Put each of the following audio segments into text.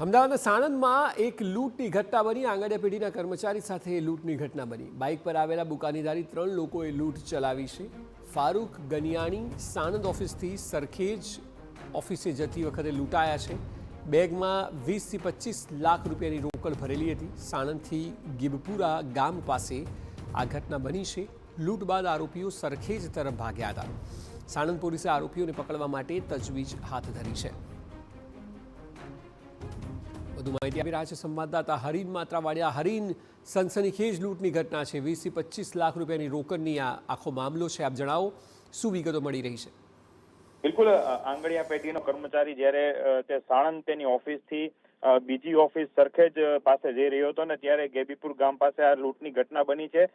અમદાવાદના સાણંદમાં એક લૂંટની ઘટના બની। આંગણિયા પેઢીના કર્મચારી સાથે લૂંટની ઘટના બની। બાઇક પર આવેલા બુકાનીધારી 3 લોકોએ લૂંટ ચલાવી છે। ફારૂક ગનિયાણી સાણંદ ઓફિસથી સરખેજ ઓફિસે જતી વખતે લૂંટાયા છે। બેગમાં 20 થી 25 લાખ રૂપિયાની રોકડ ભરેલી હતી। સાણંદથી ગીબપુરા ગામ પાસે આ ઘટના બની છે। લૂંટ બાદ આરોપીઓ સરખેજ તરફ ભાગ્યા હતા। સાણંદ પોલીસે આરોપીઓને પકડવા માટે તજવીજ હાથ ધરી છે। વધુ માહિતી આપી રહ્યા છે સંવાદદાતા હરીન માત્રાવાડિયા। હરીન, સનસનીખેજ લૂંટની ઘટના છે। 20 થી 25 લાખ રૂપિયાની રોકડની આ આખો મામલો છે। આપ જણાવો, શું વિગતો મળી રહી છે? બિલકુલ, આંગણિયા પેઢીનો કર્મચારી જ્યારે તે સાણંદ તેની ઓફિસથી બીજી ઓફિસ સરખેજ પાસે જઈ રહ્યો હતો ને ત્યારે ગેબીપુર ગામ પાસે આ લૂંટની ઘટના બની છે।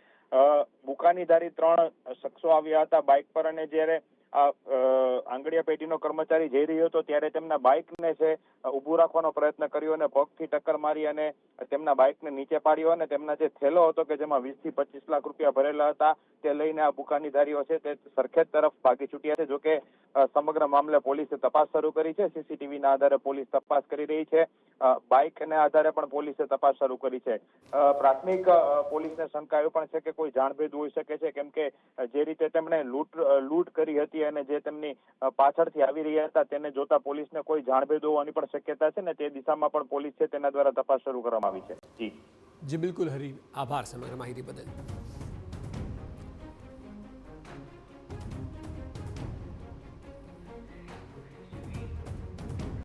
બુકાનીધારી 3 શખ્સો આવ્યા હતા બાઇક પર, અને જ્યારે આંગણિયા પેઢીનો કર્મચારી જઈ રહ્યો હતો ત્યારે તેમના બાઇકને છે ઊભું રાખવાનો પ્રયત્ન કર્યો અને પગથી ટક્કર મારી અને તેમના બાઇકને નીચે પાડ્યો અને તેમના જે થેલો હતો કે જેમાં 20 થી 25 લાખ રૂપિયા ભરેલા હતા તે લઈને આ બુકાનીધારીઓ છે તે સરખેજ તરફ ભાગી છૂટ્યા છે। જોકે સમગ્ર મામલે પોલીસે તપાસ શરૂ કરી છે। સીસીટીવીના આધારે પોલીસ તપાસ કરી રહી છે। બાઇકના આધારે પણ પોલીસે તપાસ શરૂ કરી છે। પ્રાથમિક પોલીસને શંકા એ પણ છે કે કોઈ જાણભેદ હોઈ શકે છે, કેમ કે જે રીતે તેમણે લૂંટ કરી હતી અને જે તેમની પાછળથી આવી રહ્યા હતા તેને જોતા પોલીસને કોઈ જાણભેદ હોવાની પણ શક્યતા છે ને તે દિશામાં પણ પોલીસ છે તેના દ્વારા તપાસ શરૂ કરવામાં આવી છે। જી બિલકુલ હરીન, આભાર સમગ્ર માહિતી બદલ।